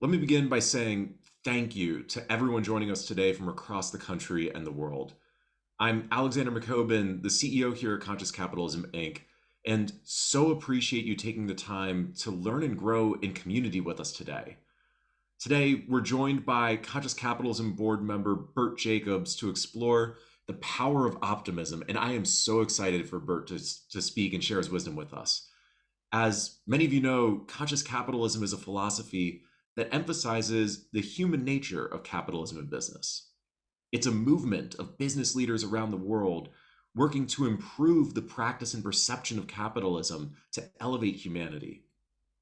Let me begin by saying thank you to everyone joining us today from across the country and the world. I'm Alexander McCobin, the CEO here at Conscious Capitalism, Inc., and so appreciate you taking the time to learn and grow in community with us today. Today, we're joined by Conscious Capitalism board member Bert Jacobs to explore the power of optimism, and I am so excited for Bert to speak and share his wisdom with us. As many of you know, conscious capitalism is a philosophy that emphasizes the human nature of capitalism and business. It's a movement of business leaders around the world working to improve the practice and perception of capitalism to elevate humanity.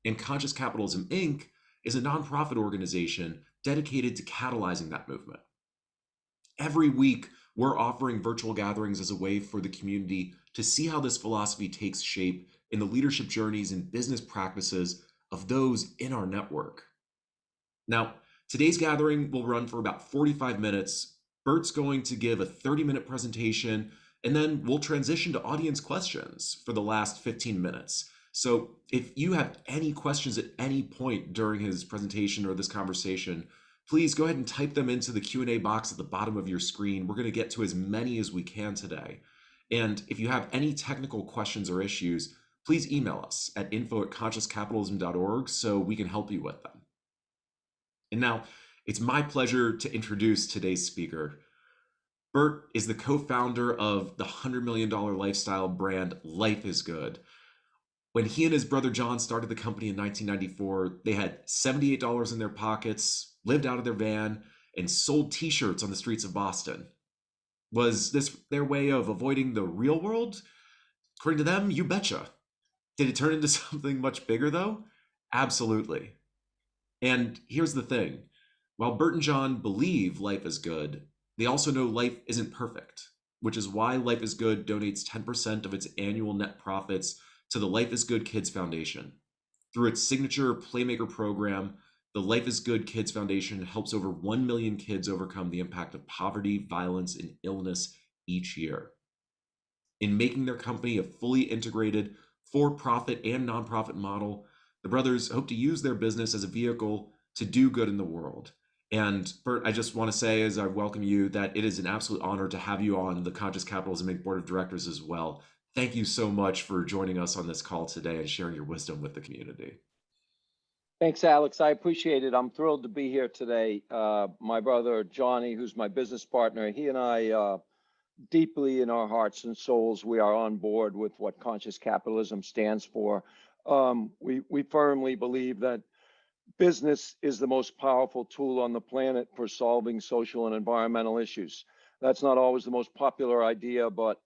And Conscious Capitalism, Inc. is a nonprofit organization dedicated to catalyzing that movement. Every week, we're offering virtual gatherings as a way for the community to see how this philosophy takes shape in the leadership journeys and business practices of those in our network. Now, today's gathering will run for about 45 minutes. Bert's going to give a 30-minute presentation, and then we'll transition to audience questions for the last 15 minutes. So if you have any questions at any point during his presentation or this conversation, please go ahead and type them into the Q&A box at the bottom of your screen. We're going to get to as many as we can today. And if you have any technical questions or issues, please email us at info@consciouscapitalism.org so we can help you with them. And now, it's my pleasure to introduce today's speaker. Bert is the co-founder of the $100 million lifestyle brand Life is Good. When he and his brother John started the company in 1994, they had $78 in their pockets, lived out of their van, and sold t-shirts on the streets of Boston. Was this their way of avoiding the real world? According to them, you betcha. Did it turn into something much bigger though? Absolutely. And here's the thing. While Bert and John believe life is good, they also know life isn't perfect, which is why Life is Good donates 10% of its annual net profits to the Life is Good Kids Foundation. Through its signature Playmaker program, the Life is Good Kids Foundation helps over 1 million kids overcome the impact of poverty, violence, and illness each year. In making their company a fully integrated for-profit and nonprofit model, the brothers hope to use their business as a vehicle to do good in the world. And Bert, I just want to say as I welcome you that it is an absolute honor to have you on the Conscious Capitalism Inc. Board of Directors as well. Thank you so much for joining us on this call today and sharing your wisdom with the community. Thanks, Alex. I appreciate it. I'm thrilled to be here today. My brother, Johnny, who's my business partner, he and I, deeply in our hearts and souls, we are on board with what conscious capitalism stands for. We firmly believe that business is the most powerful tool on the planet for solving social and environmental issues. That's not always the most popular idea, but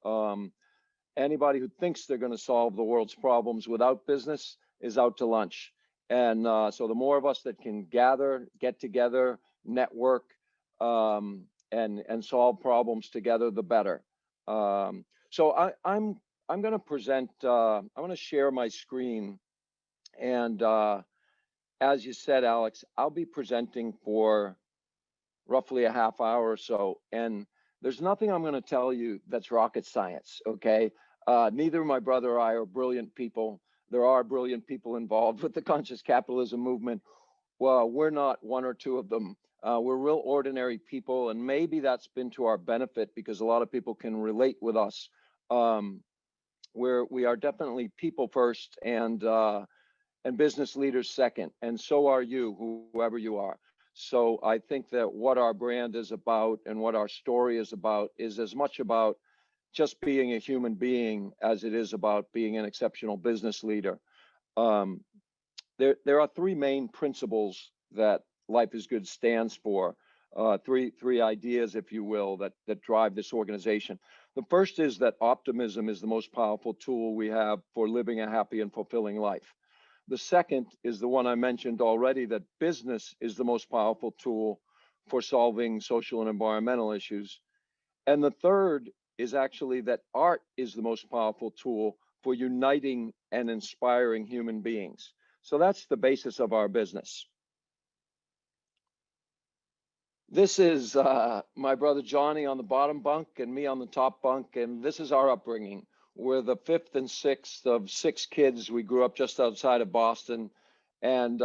anybody who thinks they're going to solve the world's problems without business is out to lunch. And so the more of us that can gather, get together, network, and solve problems together, the better. So I'm going to present. I'm going to share my screen, and as you said, Alex, I'll be presenting for roughly a half hour or so, and there's nothing I'm going to tell you that's rocket science. Okay, neither my brother or I are brilliant people. There are brilliant people involved with the conscious capitalism movement. Well, we're not one or two of them. We're real ordinary people, and maybe that's been to our benefit because a lot of people can relate with us. We are definitely people first and business leaders second, and so are you, whoever you are. So I think that what our brand is about and what our story is about is as much about just being a human being as it is about being an exceptional business leader. There are three main principles that Life is Good stands for, three ideas, if you will, that drive this organization. The first is that optimism is the most powerful tool we have for living a happy and fulfilling life. The second is the one I mentioned already, that business is the most powerful tool for solving social and environmental issues. And the third is actually that art is the most powerful tool for uniting and inspiring human beings. So that's the basis of our business. This is my brother Johnny on the bottom bunk and me on the top bunk, and this is our upbringing. We're the fifth and sixth of six kids. We grew up just outside of Boston, and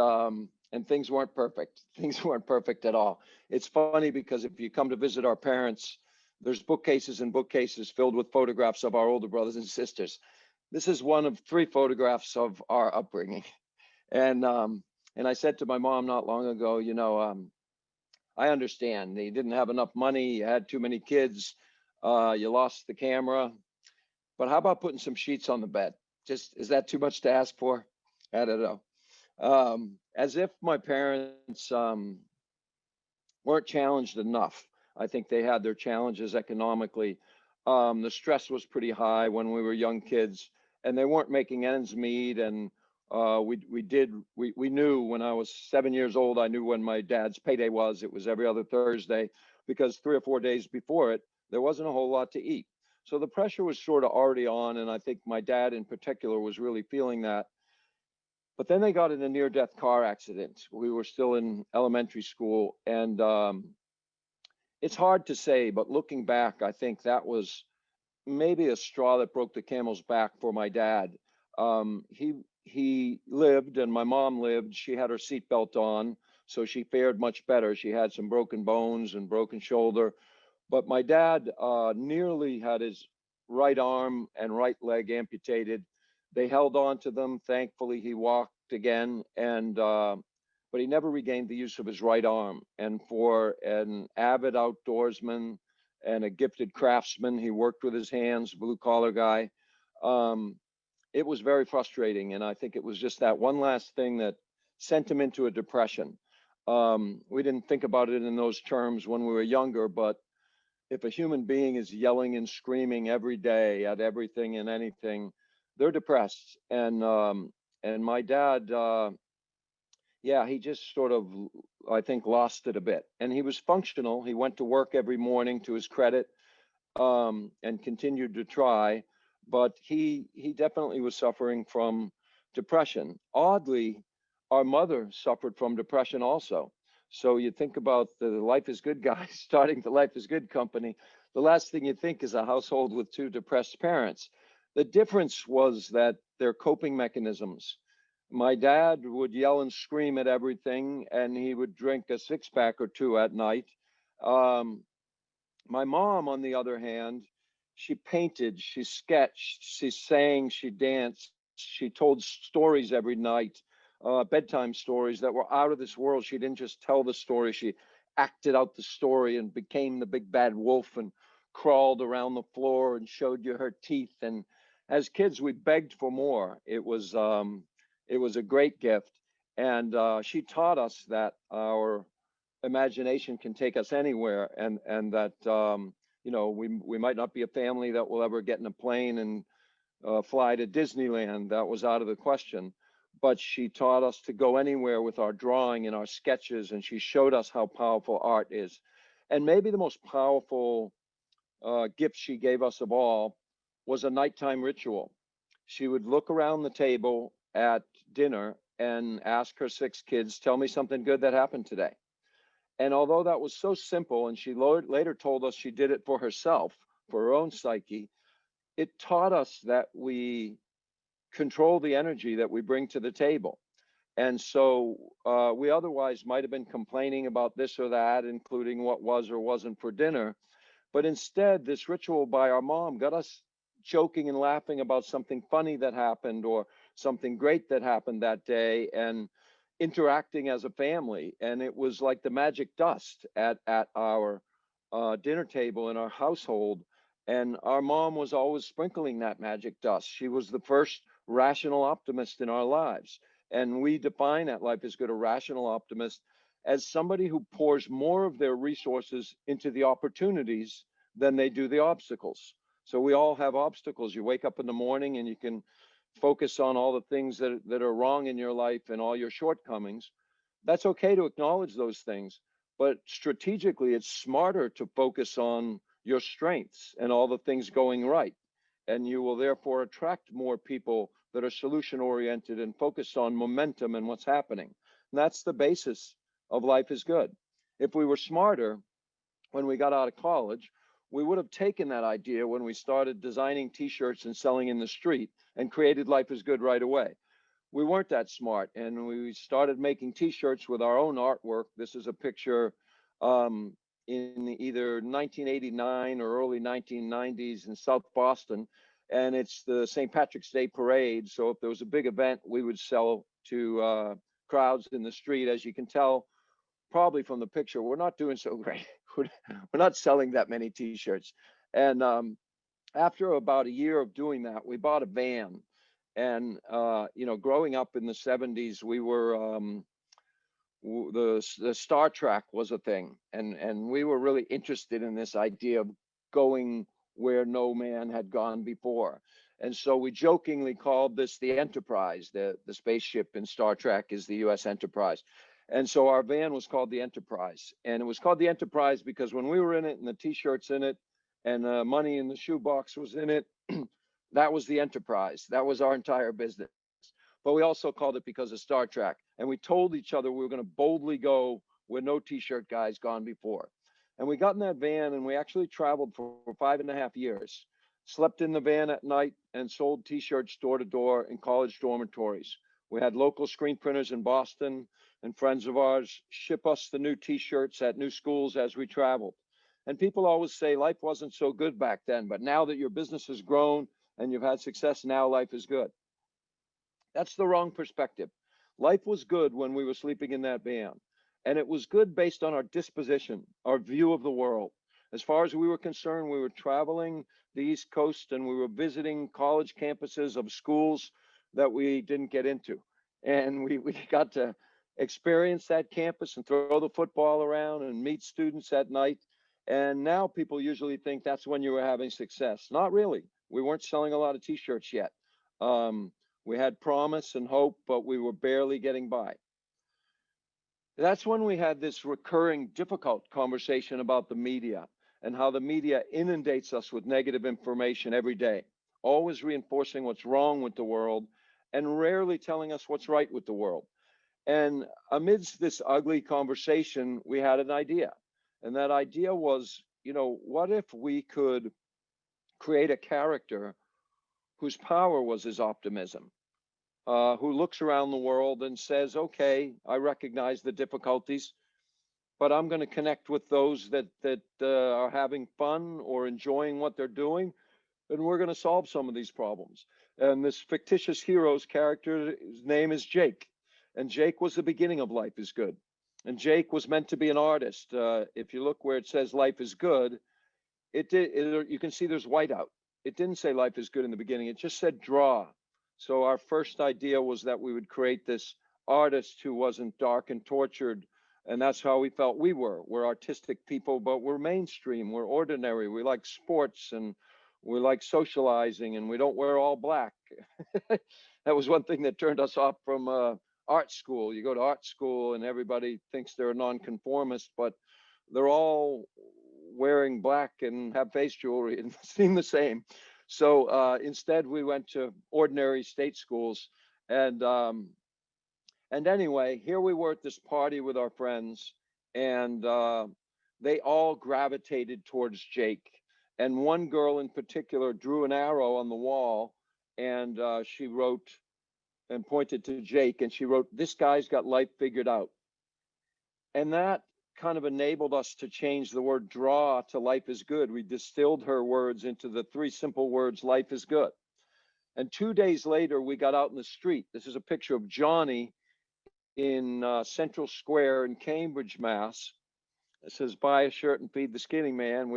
and things weren't perfect. Things weren't perfect at all. It's funny because if you come to visit our parents, there's bookcases and bookcases filled with photographs of our older brothers and sisters. This is one of three photographs of our upbringing. And and I said to my mom not long ago, I understand you didn't have enough money, you had too many kids, you lost the camera, but how about putting some sheets on the bed? Just is that too much to ask for? I don't know. As if my parents weren't challenged enough. I think they had their challenges economically. The stress was pretty high when we were young kids, and they weren't making ends meet. And we knew when I was 7 years old, I knew when my dad's payday was. It was every other Thursday, because 3 or 4 days before it, there wasn't a whole lot to eat. So the pressure was sort of already on, and I think my dad in particular was really feeling that. But then they got in a near-death car accident. We were still in elementary school, and it's hard to say, but looking back, I think that was maybe a straw that broke the camel's back for my dad. He lived, and my mom lived. She had her seatbelt on, so she fared much better. She had some broken bones and broken shoulder, but my dad nearly had his right arm and right leg amputated. They held on to them. Thankfully, he walked again, and but he never regained the use of his right arm. And for an avid outdoorsman and a gifted craftsman, he worked with his hands, blue collar guy. Um, it was very frustrating, and I think it was just that one last thing that sent him into a depression. We didn't think about it in those terms when we were younger, but if a human being is yelling and screaming every day at everything and anything, they're depressed. And my dad, yeah, he just sort of, I think, lost it a bit. And he was functional. He went to work every morning, to his credit, and continued to try, but he definitely was suffering from depression. Oddly, our mother suffered from depression also. So you think about the Life is Good guys starting the Life is Good company. The last thing you think is a household with two depressed parents. The difference was that their coping mechanisms. My dad would yell and scream at everything, and he would drink a six pack or two at night. Um, my mom, on the other hand, she painted, she sketched, she sang, she danced, she told stories every night, bedtime stories that were out of this world. She didn't just tell the story, she acted out the story and became the big bad wolf and crawled around the floor and showed you her teeth. And as kids, we begged for more. It was a great gift. And she taught us that our imagination can take us anywhere, and that we might not be a family that will ever get in a plane and fly to Disneyland. That was out of the question. But she taught us to go anywhere with our drawing and our sketches, and she showed us how powerful art is. And maybe the most powerful gift she gave us of all was a nighttime ritual. She would look around the table at dinner and ask her six kids, "Tell me something good that happened today." And although that was so simple, and she later told us she did it for herself, for her own psyche, it taught us that we control the energy that we bring to the table. And so we otherwise might have been complaining about this or that, including what was or wasn't for dinner. But instead, this ritual by our mom got us joking and laughing about something funny that happened or something great that happened that day, and interacting as a family. And it was like the magic dust at our dinner table in our household. And our mom was always sprinkling that magic dust. She was the first rational optimist in our lives. And we define at Life is Good, a rational optimist, as somebody who pours more of their resources into the opportunities than they do the obstacles. So we all have obstacles. You wake up in the morning and you can focus on all the things that are wrong in your life and all your shortcomings. That's okay to acknowledge those things, but strategically, it's smarter to focus on your strengths and all the things going right. And you will therefore attract more people that are solution oriented and focused on momentum and what's happening. And that's the basis of Life is Good. If we were smarter when we got out of college, we would have taken that idea when we started designing t-shirts and selling in the street and created Life is Good right away. we weren't that smart, and we started making T-shirts with our own artwork. This is a picture um, in either 1989 or early 1990s in South Boston, and it's the St. Patrick's Day parade. So if there was a big event, we would sell to crowds in the street. As you can tell, probably from the picture, we're not doing so great. We're not selling that many T-shirts, and after about a year of doing that, we bought a van. And growing up in the 70s, we were the Star Trek was a thing, and we were really interested in this idea of going where no man had gone before. And so we jokingly called this the Enterprise. The spaceship in Star Trek is the U.S. Enterprise. And so our van was called the Enterprise. And it was called the Enterprise because when we were in it and the T-shirts in it and money in the shoebox was in it, that was the Enterprise. That was our entire business. But we also called it because of Star Trek. And we told each other we were going to boldly go where no T-shirt guys gone before. And we got in that van and we actually traveled for 5.5 years, slept in the van at night and sold T-shirts door to door in college dormitories. We had local screen printers in Boston and friends of ours ship us the new T-shirts at new schools as we traveled. And people always say life wasn't so good back then, but now that your business has grown and you've had success, now life is good. That's the wrong perspective. Life was good when we were sleeping in that van. And it was good based on our disposition, our view of the world. As far as we were concerned, we were traveling the East Coast and we were visiting college campuses of schools that we didn't get into. And we got to experience that campus and throw the football around and meet students at night. And now people usually think that's when you were having success. Not really. We weren't selling a lot of T-shirts yet. We had promise and hope, but we were barely getting by. That's when we had this recurring difficult conversation about the media and how the media inundates us with negative information every day, always reinforcing what's wrong with the world and rarely telling us what's right with the world. And amidst this ugly conversation, we had an idea. And that idea was, what if we could create a character whose power was his optimism, who looks around the world and says, okay, I recognize the difficulties, but I'm going to connect with those that are having fun or enjoying what they're doing, and we're going to solve some of these problems. And this fictitious hero's character, his name is Jake. And Jake was the beginning of Life is Good. And Jake was meant to be an artist. If you look where it says Life is Good, you can see there's whiteout. It didn't say Life is Good in the beginning. It just said draw. So our first idea was that we would create this artist who wasn't dark and tortured. And that's how we felt we were. We're artistic people, but we're mainstream. We're ordinary. We like sports and we like socializing, and we don't wear all black. That was one thing that turned us off from art school. You go to art school and everybody thinks they're a nonconformist, but they're all wearing black and have face jewelry and seem the same. So instead, we went to ordinary state schools, and anyway, here we were at this party with our friends, and they all gravitated towards Jake. And one girl in particular drew an arrow on the wall, and she wrote and pointed to Jake, and she wrote, "This guy's got life figured out." And that kind of enabled us to change the word draw to life is good. We distilled her words into the three simple words, life is good. And 2 days later, we got out in the street. This is a picture of Johnny in Central Square in Cambridge, Mass. It says, buy a shirt and feed the skinny man.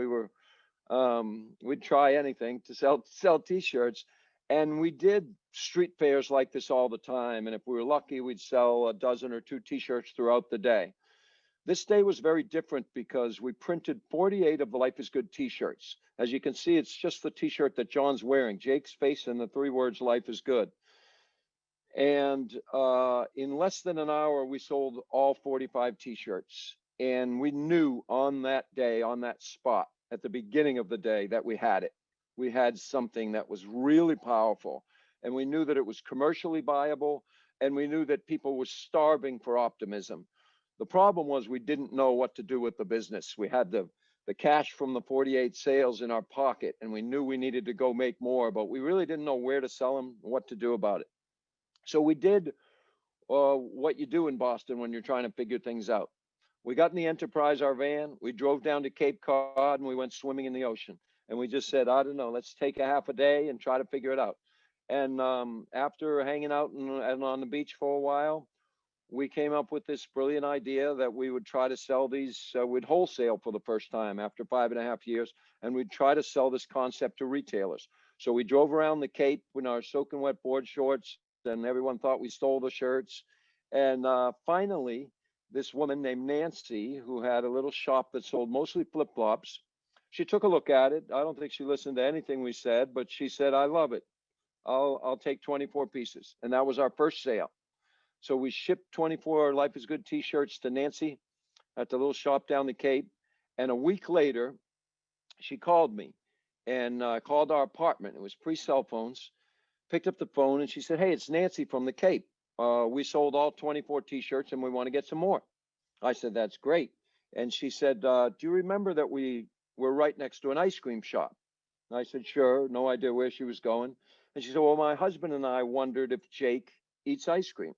We'd try anything to sell T-shirts. And we did street fairs like this all the time. And if we were lucky, we'd sell a dozen or two T-shirts throughout the day. This day was very different because we printed 48 of the Life is Good T-shirts. As you can see, it's just the T-shirt that John's wearing, Jake's face and the three words, life is good. And in less than an hour, we sold all 45 T-shirts. And we knew on that day, on that spot, at the beginning of the day, that we had it. We had something that was really powerful. And we knew that it was commercially viable. And we knew that people were starving for optimism. The problem was we didn't know what to do with the business. We had the cash from the 48 sales in our pocket, and we knew we needed to go make more, but we really didn't know where to sell them, what to do about it. So we did what you do in Boston when you're trying to figure things out. We got in the Enterprise, our van. We drove down to Cape Cod and we went swimming in the ocean. And we just said, I don't know, let's take a half a day and try to figure it out. And after hanging out and on the beach for a while, we came up with this brilliant idea that we would try to sell these, we'd wholesale for the first time after 5.5 years, and we'd try to sell this concept to retailers. So we drove around the Cape in our soaking wet board shorts, and everyone thought we stole the shirts. And finally, this woman named Nancy, who had a little shop that sold mostly flip flops, she took a look at it. I don't think she listened to anything we said, but she said, I love it. I'll take 24 pieces. And that was our first sale. So we shipped 24 Life is Good t-shirts to Nancy at the little shop down the Cape. And a week later, she called me and called our apartment. It was pre-cell phones. Picked up the phone and she said, hey, it's Nancy from the Cape. We sold all 24 t-shirts and we want to get some more. I said, that's great. And she said, do you remember that we were right next to an ice cream shop? And I said, sure, no idea where she was going. And she said, well, my husband and I wondered if Jake eats ice cream.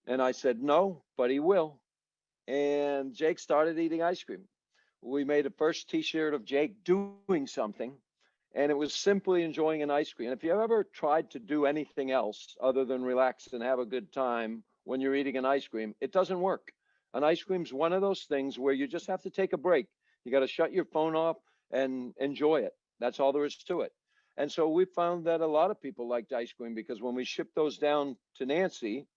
And I said, no, but he will. And Jake started eating ice cream. We made a first t-shirt of Jake doing something, and it was simply enjoying an ice cream. And if you ever tried to do anything else other than relax and have a good time when you're eating an ice cream, it doesn't work. An ice cream's one of those things where you just have to take a break. You got to shut your phone off and enjoy it. That's all there is to it. And so we found that a lot of people liked ice cream because when we shipped those down to Nancy,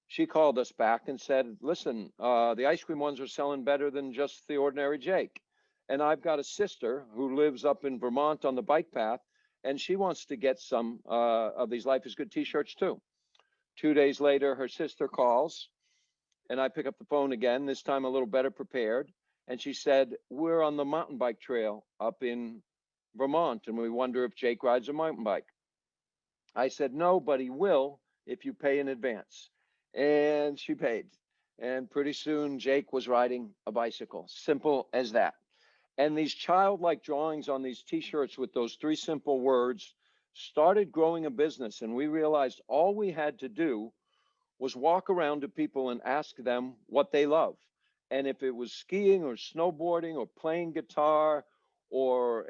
she called us back and said, listen, the ice cream ones are selling better than just the ordinary Jake. And I've got a sister who lives up in Vermont on the bike path, and she wants to get some of these Life is Good t-shirts too. 2 days later, her sister calls, and I pick up the phone again, this time a little better prepared. And she said, we're on the mountain bike trail up in Vermont, and we wonder if Jake rides a mountain bike. I said, no, but he will if you pay in advance. And she paid. And pretty soon, Jake was riding a bicycle. Simple as that. And these childlike drawings on these t-shirts with those three simple words started growing a business. And we realized all we had to do was walk around to people and ask them what they love. And if it was skiing or snowboarding or playing guitar or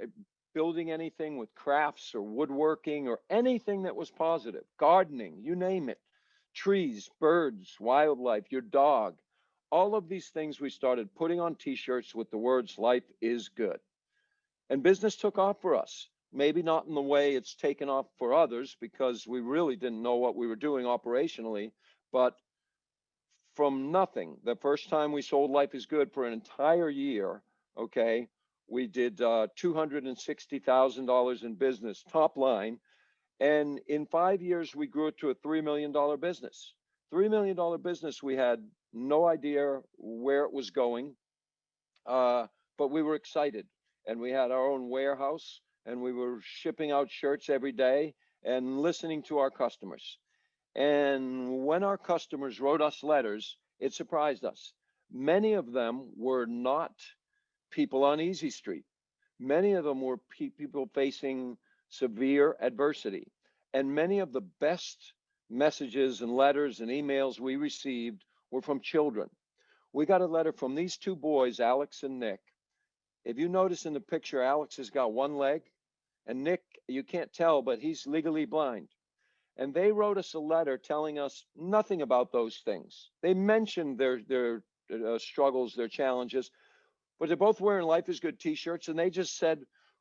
building anything with crafts or woodworking or anything that was positive, gardening, you name it, trees, birds, wildlife, your dog, all of these things we started putting on t-shirts with the words life is good. And business took off for us. Maybe not in the way it's taken off for others because we really didn't know what we were doing operationally, but from nothing, the first time we sold Life is Good for an entire year, okay, we did $260,000 in business, top line. And in 5 years, we grew it to a $3 million business. $3 million business, we had no idea where it was going, but we were excited. And we had our own warehouse, and we were shipping out shirts every day and listening to our customers. And when our customers wrote us letters, it surprised us. Many of them were not people on Easy Street. Many of them were people facing severe adversity. And many of the best messages and letters and emails we received were from children. We got a letter from these two boys, Alex and Nick. If you notice in the picture, Alex has got one leg, and Nick, you can't tell, but he's legally blind. And they wrote us a letter telling us nothing about those things. They mentioned their struggles, their challenges, but they're both wearing Life is Good t-shirts, and they just said,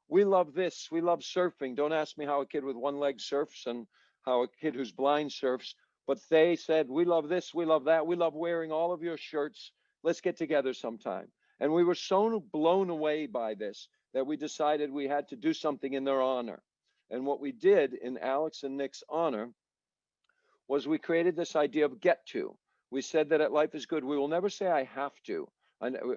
we love this, we love surfing. Don't ask me how a kid with one leg surfs and how a kid who's blind surfs, but they said, we love this, we love that, we love wearing all of your shirts. Let's get together sometime. And we were so blown away by this that we decided we had to do something in their honor. And what we did in Alex and Nick's honor was we created this idea of get to. We said that at Life is Good, we will never say I have to.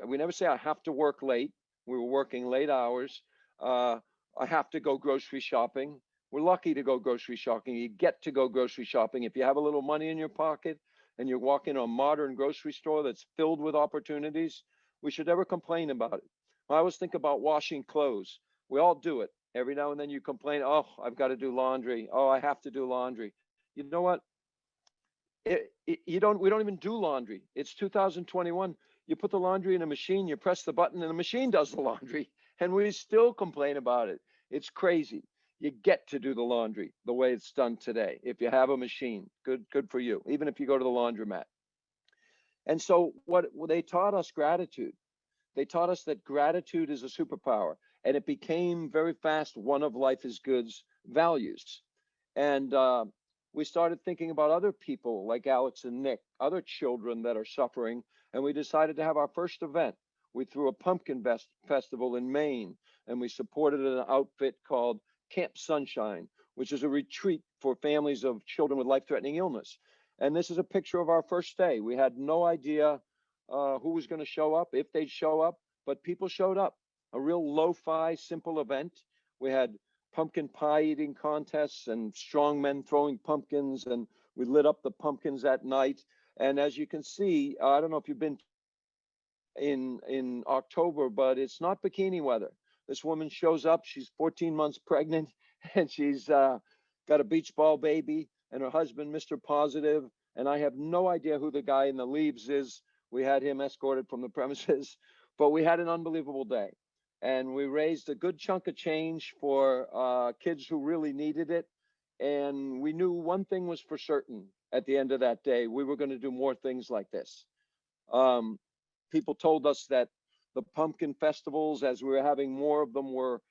We never say I have to work late. We were working late hours. I have to go grocery shopping. We're lucky to go grocery shopping. You get to go grocery shopping. If you have a little money in your pocket and you're walking a modern grocery store that's filled with opportunities, we should never complain about it. I always think about washing clothes. We all do it. Every now and then you complain, oh, I've got to do laundry. Oh, I have to do laundry. You know what? We don't even do laundry. It's 2021. You put the laundry in a machine, you press the button, and the machine does the laundry, and we still complain about it. It's crazy. You get to do the laundry the way it's done today. If you have a machine, good for you. Even if you go to the laundromat. And so what they taught us gratitude. They taught us that gratitude is a superpower, and it became very fast one of life is good's values. And we started thinking about other people like Alex and Nick, other children that are suffering, and we decided to have our first event. We threw a pumpkin festival in Maine, and we supported an outfit called Camp Sunshine, which is a retreat for families of children with life-threatening illness. And this is a picture of our first day. We had no idea who was going to show up, if they'd show up, but people showed up. A real lo-fi, simple event. We had pumpkin pie eating contests and strong men throwing pumpkins, and we lit up the pumpkins at night. And as you can see, I don't know if you've been in October, but it's not bikini weather. This woman shows up, she's 14 months pregnant, and she's got a beach ball baby, and her husband, Mr. Positive, and I have no idea who the guy in the leaves is. We had him escorted from the premises, but we had an unbelievable day. And we raised a good chunk of change for kids who really needed it. And we knew one thing was for certain at the end of that day, we were going to do more things like this. People told us that the pumpkin festivals, as we were having more of them, were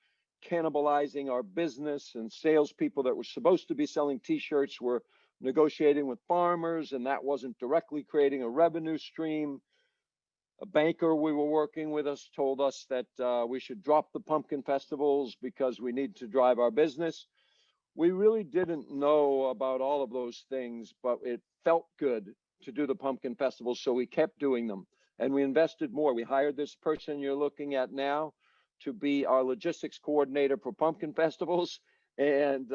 cannibalizing our business, and salespeople that were supposed to be selling T-shirts were negotiating with farmers, and that wasn't directly creating a revenue stream. A banker we were working with us told us that we should drop the pumpkin festivals because we need to drive our business. We really didn't know about all of those things, but it felt good to do the pumpkin festivals, so we kept doing them. And we invested more. We hired this person you're looking at now to be our logistics coordinator for pumpkin festivals, and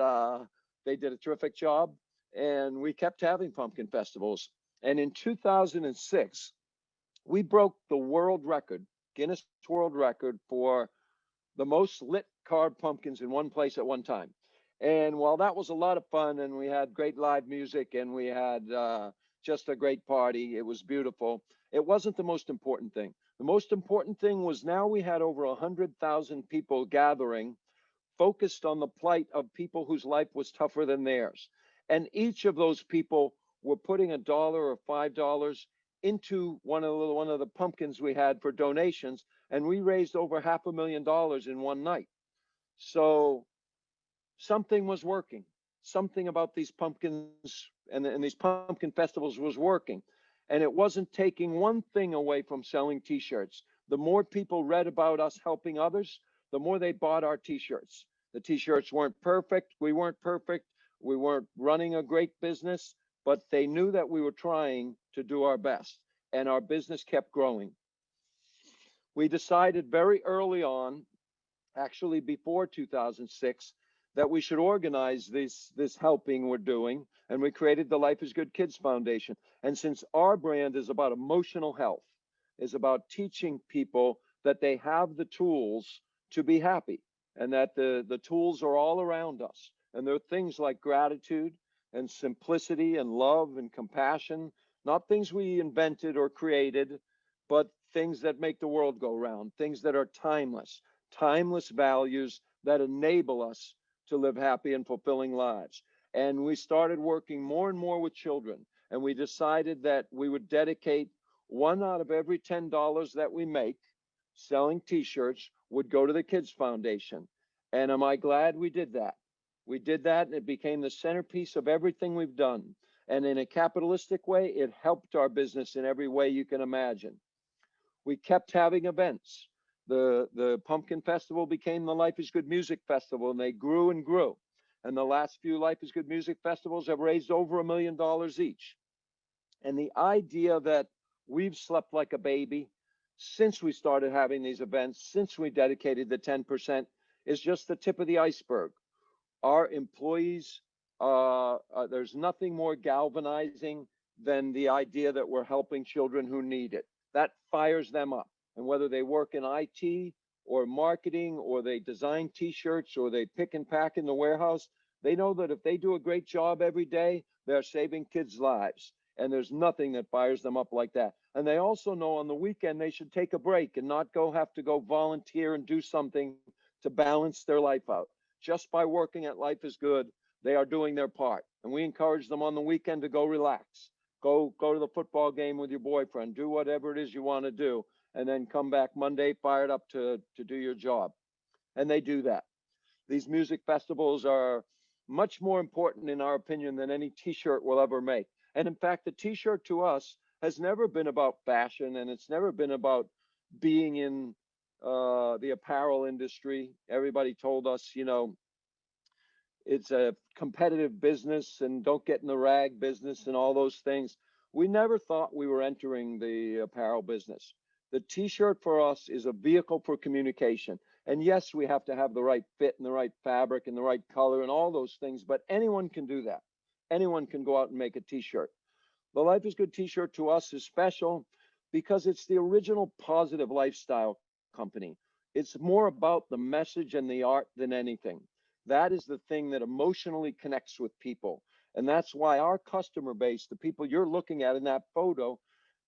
they did a terrific job. And we kept having pumpkin festivals. And in 2006, we broke the world record, Guinness World Record, for the most lit carved pumpkins in one place at one time. And while that was a lot of fun, and we had great live music, and we had just a great party, it was beautiful, it wasn't the most important thing. The most important thing was now we had over 100,000 people gathering, focused on the plight of people whose life was tougher than theirs. And each of those people were putting $1 or $5 into one of the pumpkins we had for donations, and we raised over $500,000 in one night. So something was working. Something about these pumpkins and these pumpkin festivals was working. And it wasn't taking one thing away from selling T-shirts. The more people read about us helping others, the more they bought our T-shirts. The T-shirts weren't perfect. We weren't perfect. We weren't running a great business, but they knew that we were trying to do our best, and our business kept growing. We decided very early on, actually before 2006, that we should organize this helping we're doing, and we created the Life is Good Kids Foundation. And since our brand is about emotional health, is about teaching people that they have the tools to be happy, and that the tools are all around us. And there are things like gratitude and simplicity and love and compassion, not things we invented or created, but things that make the world go round, things that are timeless values that enable us to live happy and fulfilling lives. And we started working more and more with children, and we decided that we would dedicate one out of every $10 that we make selling T-shirts would go to the Kids Foundation. And am I glad we did that? We did that, and it became the centerpiece of everything we've done. And in a capitalistic way, it helped our business in every way you can imagine. We kept having events. The Pumpkin Festival became the Life is Good Music Festival, and they grew and grew. And the last few Life is Good Music Festivals have raised over $1 million each. And the idea that we've slept like a baby since we started having these events, since we dedicated the 10%, is just the tip of the iceberg. Our employees, there's nothing more galvanizing than the idea that we're helping children who need it. That fires them up. And whether they work in IT or marketing, or they design T-shirts, or they pick and pack in the warehouse, They know that if they do a great job every day, they're saving kids' lives. And there's nothing that fires them up like that. And they also know on the weekend they should take a break and not have to go volunteer and do something to balance their life out. Just by working at Life is Good, they are doing their part. And we encourage them on the weekend to go relax. Go to the football game with your boyfriend, do whatever it is you want to do, and then come back Monday fired up to do your job. And they do that. These music festivals are much more important, in our opinion, than any t-shirt will ever make. And in fact, the t-shirt to us has never been about fashion, and it's never been about being in the apparel industry. Everybody told us, it's a competitive business and don't get in the rag business and all those things. We never thought we were entering the apparel business. The t-shirt for us is a vehicle for communication. And yes, we have to have the right fit and the right fabric and the right color and all those things, but anyone can do that. Anyone can go out and make a t-shirt. The Life is Good t-shirt to us is special because it's the original positive lifestyle company. It's more about the message and the art than anything. That is the thing that emotionally connects with people. And that's why our customer base, the people you're looking at in that photo,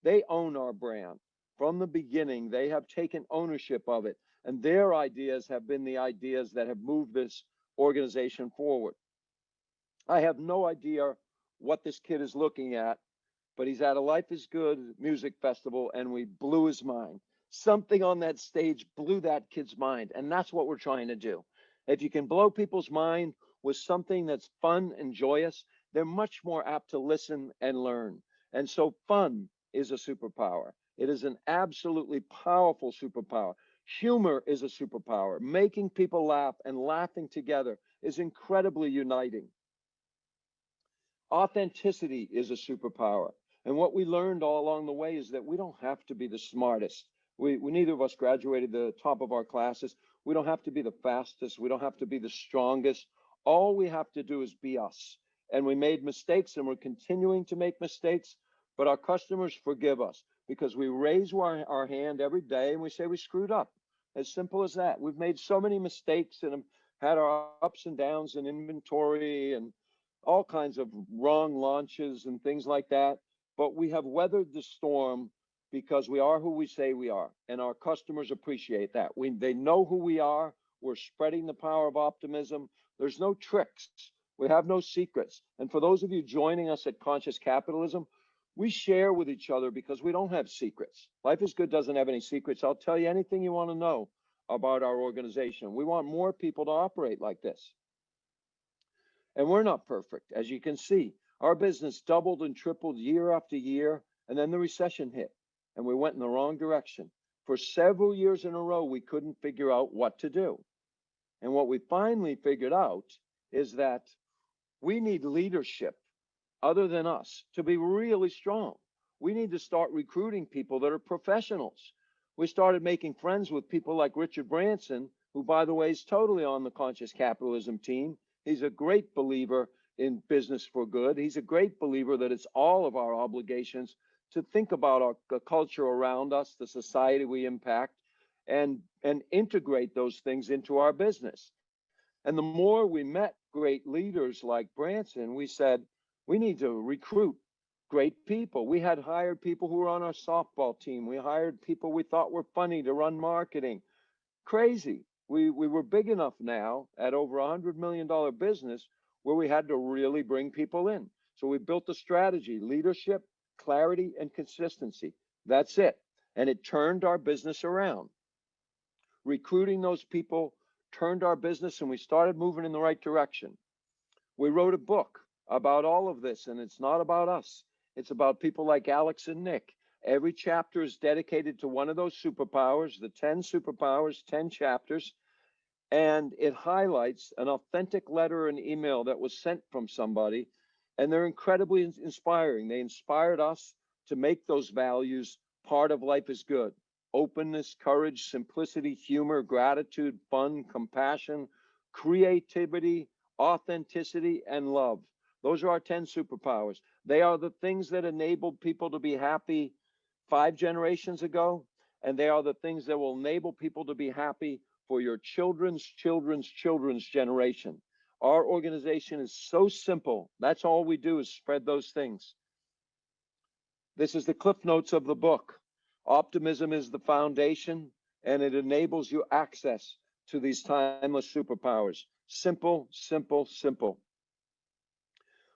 they own our brand. From the beginning, they have taken ownership of it. And their ideas have been the ideas that have moved this organization forward. I have no idea what this kid is looking at, but he's at a Life is Good music festival and we blew his mind. Something on that stage blew that kid's mind. And that's what we're trying to do. If you can blow people's mind with something that's fun and joyous, they're much more apt to listen and learn. And so fun is a superpower. It is an absolutely powerful superpower. Humor is a superpower. Making people laugh and laughing together is incredibly uniting. Authenticity is a superpower. And what we learned all along the way is that we don't have to be the smartest. We neither of us graduated the top of our classes. We don't have to be the fastest. We don't have to be the strongest. All we have to do is be us. And we made mistakes and we're continuing to make mistakes, but our customers forgive us because we raise our hand every day and we say we screwed up. As simple as that. We've made so many mistakes and had our ups and downs in inventory and all kinds of wrong launches and things like that. But we have weathered the storm because we are who we say we are. And our customers appreciate that. They know who we are. We're spreading the power of optimism. There's no tricks. We have no secrets. And for those of you joining us at Conscious Capitalism, we share with each other because we don't have secrets. Life is Good doesn't have any secrets. I'll tell you anything you want to know about our organization. We want more people to operate like this. And we're not perfect. As you can see, our business doubled and tripled year after year, and then the recession hit, and we went in the wrong direction. For several years in a row, we couldn't figure out what to do. And what we finally figured out is that we need leadership other than us to be really strong. We need to start recruiting people that are professionals. We started making friends with people like Richard Branson, who, by the way, is totally on the Conscious Capitalism team. He's a great believer in business for good. He's a great believer that it's all of our obligations to think about the culture around us, the society we impact, and integrate those things into our business. And the more we met great leaders like Branson, we said, we need to recruit great people. We had hired people who were on our softball team. We hired people we thought were funny to run marketing. Crazy. We were big enough now at over $100 million business where we had to really bring people in. So we built a strategy, leadership, clarity, and consistency. That's it. And it turned our business around. Recruiting those people turned our business and we started moving in the right direction. We wrote a book about all of this, and it's not about us. It's about people like Alex and Nick. Every chapter is dedicated to one of those superpowers, the 10 superpowers, 10 chapters, and it highlights an authentic letter or an email that was sent from somebody, and they're incredibly inspiring. They inspired us to make those values part of Life is Good. Openness, courage, simplicity, humor, gratitude, fun, compassion, creativity, authenticity, and love. Those are our 10 superpowers. They are the things that enabled people to be happy 5 generations ago, and they are the things that will enable people to be happy for your children's children's children's generation. Our organization is so simple. That's all we do is spread those things. This is the cliff notes of the book. Optimism is the foundation, and it enables you access to these timeless superpowers. Simple, simple, simple.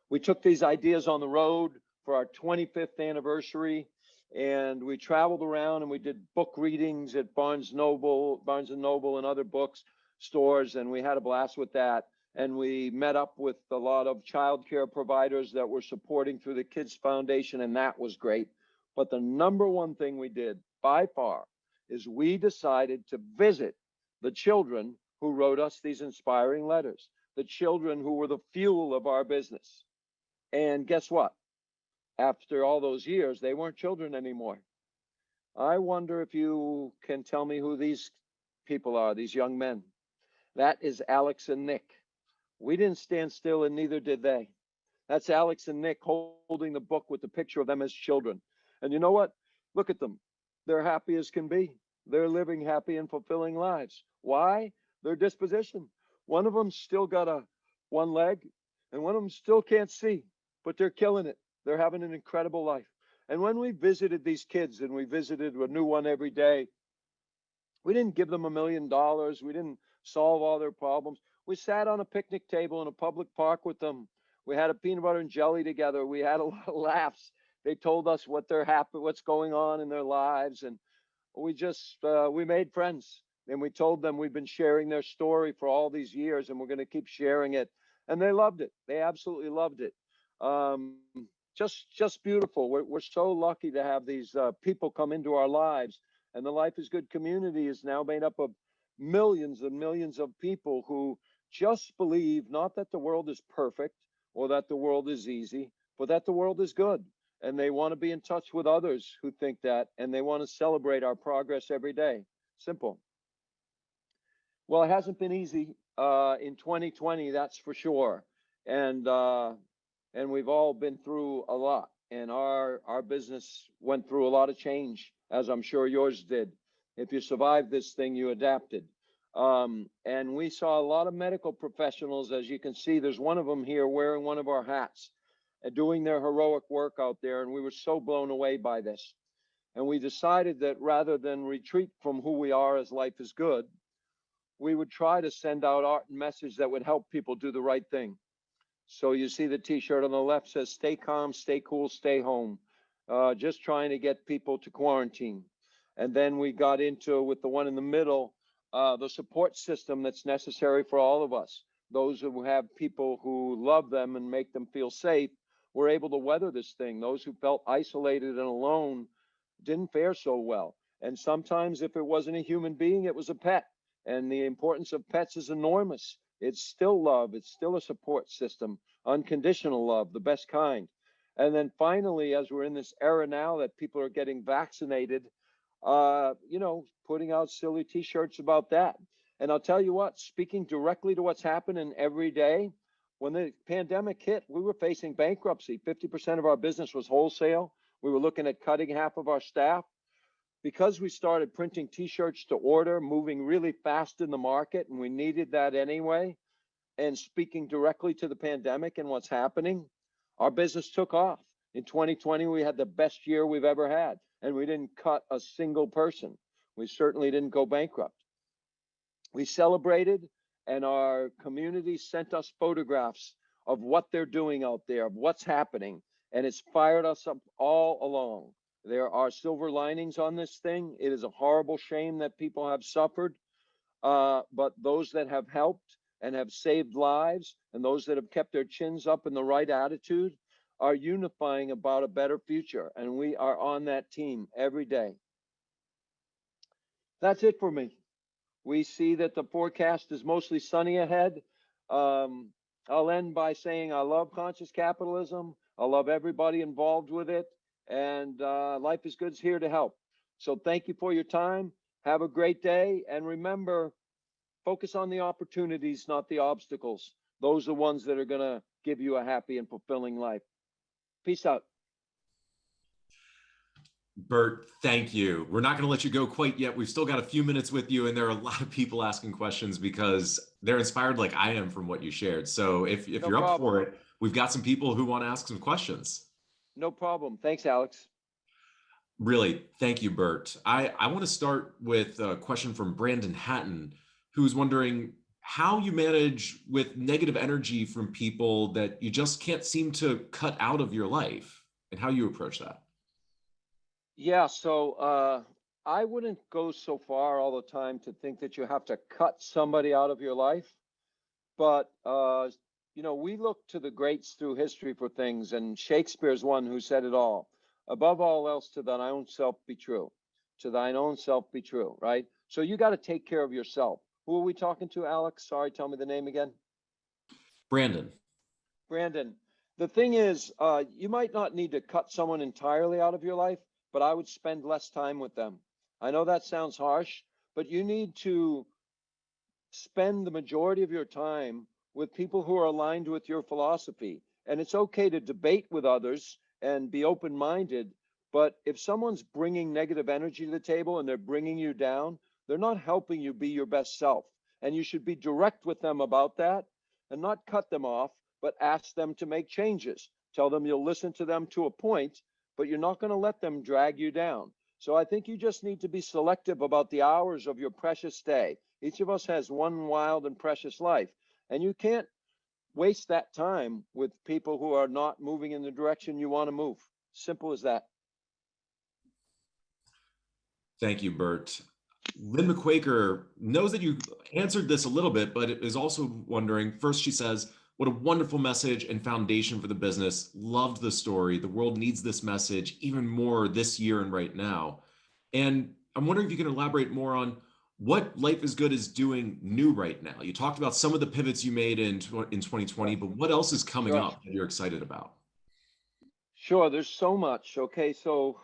We took these ideas on the road for our 25th anniversary, and we traveled around and we did book readings at Barnes and Noble, and other books stores, and we had a blast with that. And we met up with a lot of childcare providers that were supporting through the Kids Foundation, and that was great. But the number one thing we did by far is we decided to visit the children who wrote us these inspiring letters, the children who were the fuel of our business. And guess what? After all those years, they weren't children anymore. I wonder if you can tell me who these people are, these young men. That is Alex and Nick. We didn't stand still, and neither did they. That's Alex and Nick holding the book with the picture of them as children. And you know what? Look at them. They're happy as can be. They're living happy and fulfilling lives. Why? Their disposition. One of them still got one leg, and one of them still can't see, but they're killing it. They're having an incredible life. And when we visited these kids, and we visited a new one every day, we didn't give them $1 million. We didn't solve all their problems. We sat on a picnic table in a public park with them. We had a peanut butter and jelly together. We had a lot of laughs. They told us what they're happy, what's going on in their lives. And we made friends. And we told them we've been sharing their story for all these years, and we're going to keep sharing it. And they loved it. They absolutely loved it. Just beautiful. We're so lucky to have these people come into our lives. And the Life is Good community is now made up of millions and millions of people who just believe not that the world is perfect or that the world is easy, but that the world is good. And they want to be in touch with others who think that, and they want to celebrate our progress every day. Simple. Well, it hasn't been easy in 2020, that's for sure. And we've all been through a lot. And our business went through a lot of change, as I'm sure yours did. If you survived this thing, you adapted. And we saw a lot of medical professionals. As you can see, there's one of them here wearing one of our hats, doing their heroic work out there. And we were so blown away by this. And we decided that rather than retreat from who we are as Life is Good, we would try to send out art and message that would help people do the right thing. So you see the t-shirt on the left says, stay calm, stay cool, stay home. Just trying to get people to quarantine. And then we got into, with the one in the middle, the support system that's necessary for all of us. Those who have people who love them and make them feel safe were able to weather this thing. Those who felt isolated and alone didn't fare so well. And sometimes if it wasn't a human being, it was a pet. And the importance of pets is enormous. It's still love. It's still a support system, unconditional love, the best kind. And then finally, as we're in this era now that people are getting vaccinated, putting out silly t-shirts about that. And I'll tell you what, speaking directly to what's happening every day, when the pandemic hit, we were facing bankruptcy. 50% of our business was wholesale. We were looking at cutting half of our staff. Because we started printing t-shirts to order, moving really fast in the market, and we needed that anyway, and speaking directly to the pandemic and what's happening, our business took off. In 2020, we had the best year we've ever had, and we didn't cut a single person. We certainly didn't go bankrupt. We celebrated, and our community sent us photographs of what they're doing out there, of what's happening, and it's fired us up all along. There are silver linings on this thing. It is a horrible shame that people have suffered, but those that have helped and have saved lives, and those that have kept their chins up in the right attitude, are unifying about a better future. And we are on that team every day. That's it for me. We see that the forecast is mostly sunny ahead. I'll end by saying I love Conscious Capitalism. I love everybody involved with it. And Life is Good's here to help. So thank you for your time. Have a great day. And remember, focus on the opportunities, not the obstacles. Those are the ones that are going to give you a happy and fulfilling life. Peace out. Bert, thank you. We're not going to let you go quite yet. We've still got a few minutes with you, and there are a lot of people asking questions because they're inspired like I am from what you shared. So if No you're up problem. for it, we've got some people who want to ask some questions. No problem. Thanks, Alex. Really, thank you, Bert. I want to start with a question from Brandon Hatton, who's wondering how you manage with negative energy from people that you just can't seem to cut out of your life and how you approach that. Yeah, so I wouldn't go so far all the time to think that you have to cut somebody out of your life. But we look to the greats through history for things, and Shakespeare's one who said it all. Above all else, to thine own self be true. To thine own self be true, right? So you got to take care of yourself. Who are we talking to, Alex? Sorry, tell me the name again. Brandon, Brandon. The thing is, you might not need to cut someone entirely out of your life, but I would spend less time with them. I know that sounds harsh, but you need to spend the majority of your time with people who are aligned with your philosophy. And it's okay to debate with others and be open minded. But if someone's bringing negative energy to the table and they're bringing you down, they're not helping you be your best self. And you should be direct with them about that and not cut them off, but ask them to make changes. Tell them you'll listen to them to a point, but you're not going to let them drag you down. So I think you just need to be selective about the hours of your precious day. Each of us has one wild and precious life, and you can't waste that time with people who are not moving in the direction you want to move. Simple as that. thank you, Bert. Lynn McQuaker knows that you answered this a little bit, but is also wondering. First, she says, what a wonderful message and foundation for the business. Loved the story. The world needs this message even more this year and right now. And I'm wondering if you can elaborate more on what Life is Good is doing new right now. You talked about some of the pivots you made in 2020, Sure. but what else is coming Sure. up that you're excited about? Sure. There's so much. Okay. So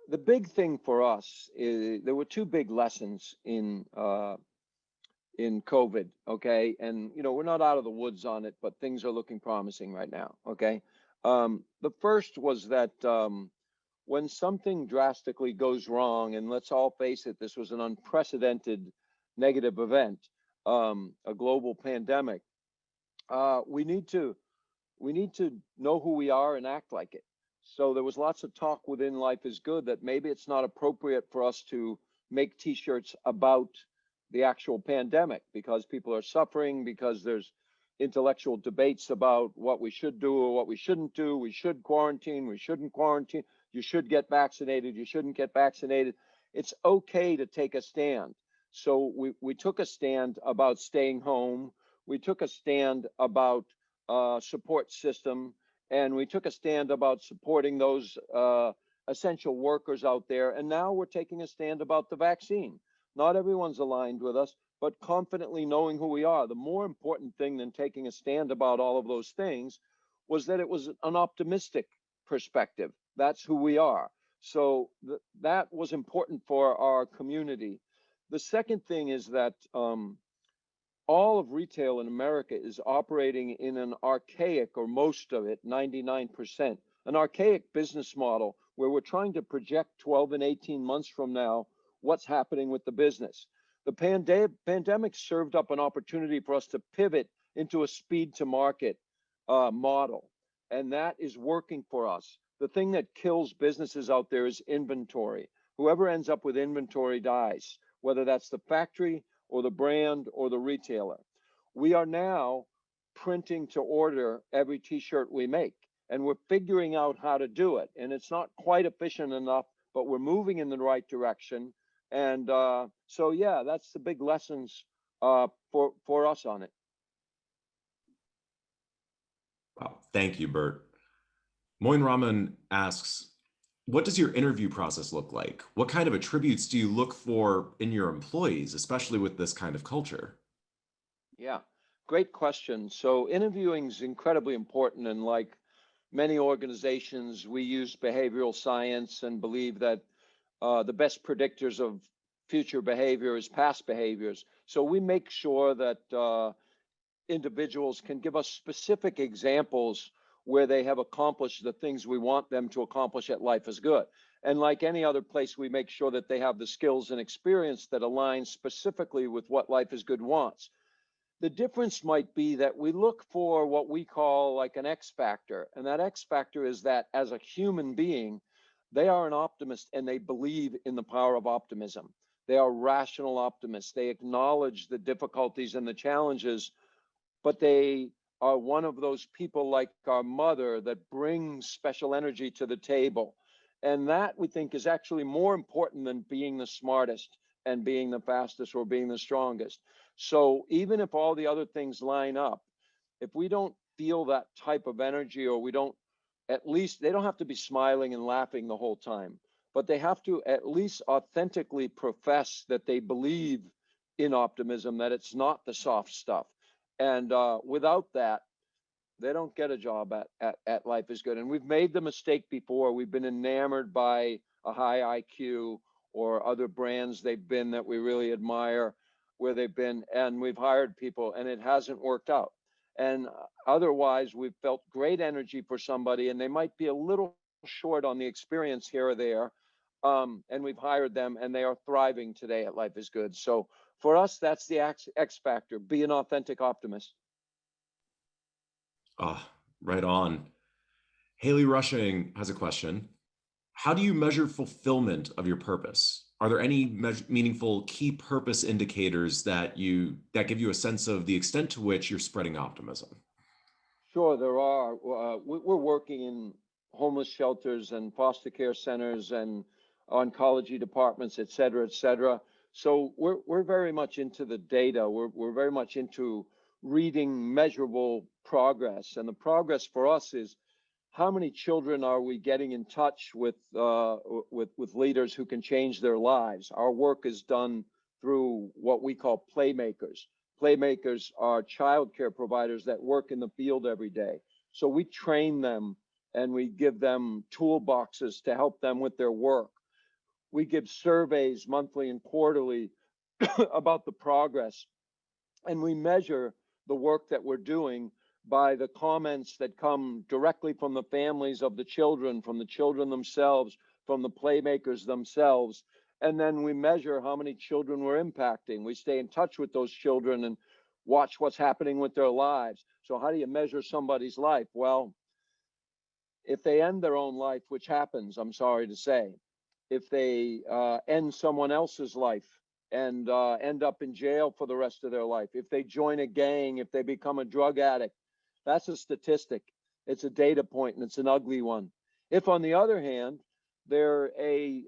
the big thing for us is there were two big lessons in COVID. Okay. And, we're not out of the woods on it, but things are looking promising right now. Okay. The first was that when something drastically goes wrong, and let's all face it, this was an unprecedented negative event, a global pandemic. Uh, we need to know who we are and act like it. So there was lots of talk within Life is Good that maybe it's not appropriate for us to make T-shirts about the actual pandemic because people are suffering, because there's intellectual debates about what we should do or what we shouldn't do. We should quarantine, we shouldn't quarantine. You should get vaccinated, you shouldn't get vaccinated. It's okay to take a stand. So we took a stand about staying home. We took a stand about support system, and we took a stand about supporting those essential workers out there. And now we're taking a stand about the vaccine. Not everyone's aligned with us, but confidently knowing who we are. The more important thing than taking a stand about all of those things was that it was an optimistic perspective. That's who we are. So that was important for our community. The second thing is that all of retail in America is operating in an archaic, or most of it, 99%, an archaic business model where we're trying to project 12 and 18 months from now what's happening with the business. The pandemic served up an opportunity for us to pivot into a speed to market model, and that is working for us. The thing that kills businesses out there is inventory. Whoever ends up with inventory dies, whether that's the factory or the brand or the retailer. We are now printing to order every T-shirt we make, and we're figuring out how to do it. And it's not quite efficient enough, but we're moving in the right direction. And so, yeah, that's the big lessons for us on it. Wow, thank you, Bert. Moin Raman asks, what does your interview process look like? What kind of attributes do you look for in your employees, especially with this kind of culture? Yeah, great question. So interviewing is incredibly important, and like many organizations, we use behavioral science and believe that the best predictors of future behavior is past behaviors. So we make sure that individuals can give us specific examples where they have accomplished the things we want them to accomplish at Life is Good. And like any other place, we make sure that they have the skills and experience that align specifically with what Life is Good wants. The difference might be that we look for what we call like an X factor. And that X factor is that as a human being, they are an optimist and they believe in the power of optimism. They are rational optimists. They acknowledge the difficulties and the challenges, but they are one of those people like our mother that brings special energy to the table. And that we think is actually more important than being the smartest and being the fastest or being the strongest. So even if all the other things line up, if we don't feel that type of energy, or we don't, at least they don't have to be smiling and laughing the whole time, but they have to at least authentically profess that they believe in optimism, that it's not the soft stuff. And without that, they don't get a job at Life is Good. And we've made the mistake before. We've been enamored by a high IQ or other brands they've been that we really admire where they've been, and we've hired people and it hasn't worked out. And otherwise, we've felt great energy for somebody and they might be a little short on the experience here or there. And we've hired them and they are thriving today at Life is Good. So for us, that's the X factor. Be an authentic optimist. Ah, right on. Haley Rushing has a question. How do you measure fulfillment of your purpose? Are there any meaningful key purpose indicators that give you a sense of the extent to which you're spreading optimism? Sure, there are. We're working in homeless shelters and foster care centers and oncology departments, et cetera, et cetera. So we're very much into the data. We're very much into reading measurable progress. And the progress for us is how many children are we getting in touch with leaders who can change their lives? Our work is done through what we call playmakers. Playmakers are childcare providers that work in the field every day. So we train them and we give them toolboxes to help them with their work. We give surveys monthly and quarterly about the progress, and we measure the work that we're doing by the comments that come directly from the families of the children, from the children themselves, from the playmakers themselves. And then we measure how many children we're impacting. We stay in touch with those children and watch what's happening with their lives. So how do you measure somebody's life? Well, if they end their own life, which happens, I'm sorry to say, if they end someone else's life and end up in jail for the rest of their life, if they join a gang, if they become a drug addict, that's a statistic. It's a data point, and it's an ugly one. If, on the other hand, they're a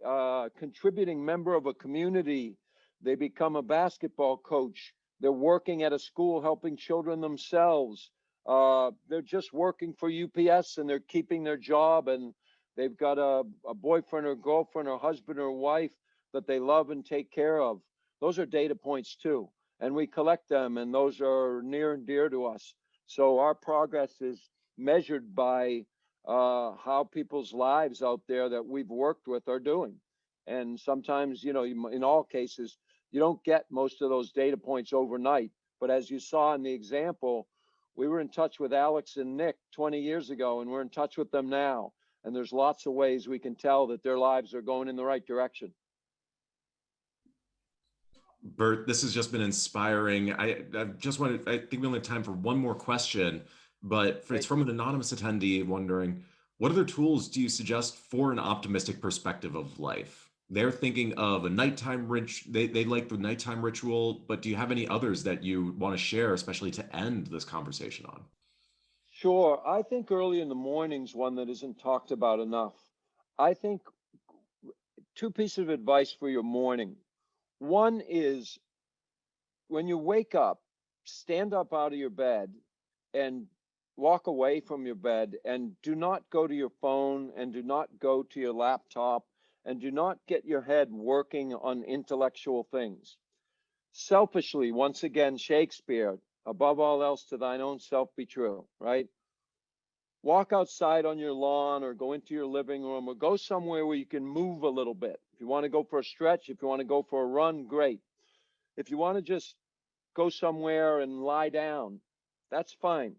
contributing member of a community, they become a basketball coach, they're working at a school helping children themselves, they're just working for UPS and they're keeping their job, and they've got a boyfriend or girlfriend or husband or wife that they love and take care of. Those are data points too, and we collect them, and those are near and dear to us. So our progress is measured by how people's lives out there that we've worked with are doing. And sometimes, you know, in all cases, you don't get most of those data points overnight. But as you saw in the example, we were in touch with Alex and Nick 20 years ago, and we're in touch with them now. And there's lots of ways we can tell that their lives are going in the right direction. Bert, this has just been inspiring. I just wanted, I think we only have time for one more question, but it's from an anonymous attendee wondering, what other tools do you suggest for an optimistic perspective of life? They're thinking of a nighttime they like the nighttime ritual, but do you have any others that you want to share, especially to end this conversation on? Sure. I think early in the morning's one that isn't talked about enough. I think two pieces of advice for your morning. One is when you wake up, stand up out of your bed and walk away from your bed, and do not go to your phone and do not go to your laptop and do not get your head working on intellectual things. Selfishly, once again, Shakespeare, above all else, to thine own self be true, right? Walk outside on your lawn or go into your living room or go somewhere where you can move a little bit. If you want to go for a stretch, if you want to go for a run, great. If you want to just go somewhere and lie down, that's fine.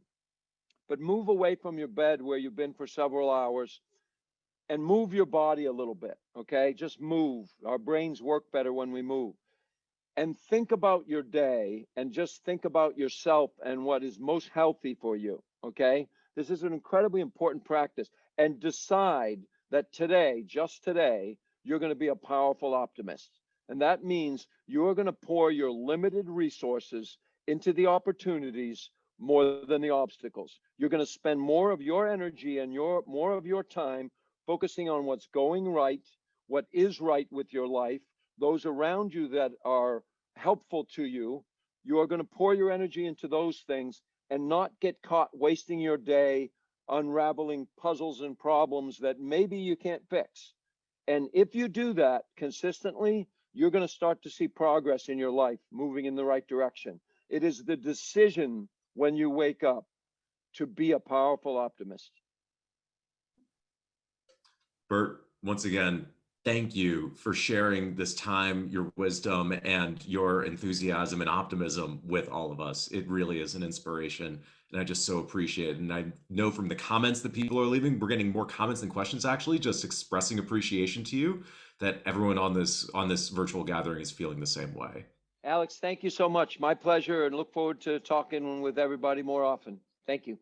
but move away from your bed where you've been for several hours and move your body a little bit, okay? Just move. Our brains work better when we move. And think about your day and just think about yourself and what is most healthy for you, okay? This is an incredibly important practice. And decide that today, just today, you're going to be a powerful optimist. And that means you're going to pour your limited resources into the opportunities more than the obstacles. You're going to spend more of your energy and more of your time focusing on what's going right, what is right with your life, those around you that are helpful to you. You are going to pour your energy into those things and not get caught wasting your day unraveling puzzles and problems that maybe you can't fix. And if you do that consistently, you're going to start to see progress in your life moving in the right direction. It is the decision when you wake up to be a powerful optimist. Bert, once again, thank you for sharing this time, your wisdom, and your enthusiasm and optimism with all of us. It really is an inspiration, and I just so appreciate it. And I know from the comments that people are leaving, we're getting more comments than questions, actually, just expressing appreciation to you, that everyone on this virtual gathering is feeling the same way. Alex, thank you so much. My pleasure, and look forward to talking with everybody more often. Thank you.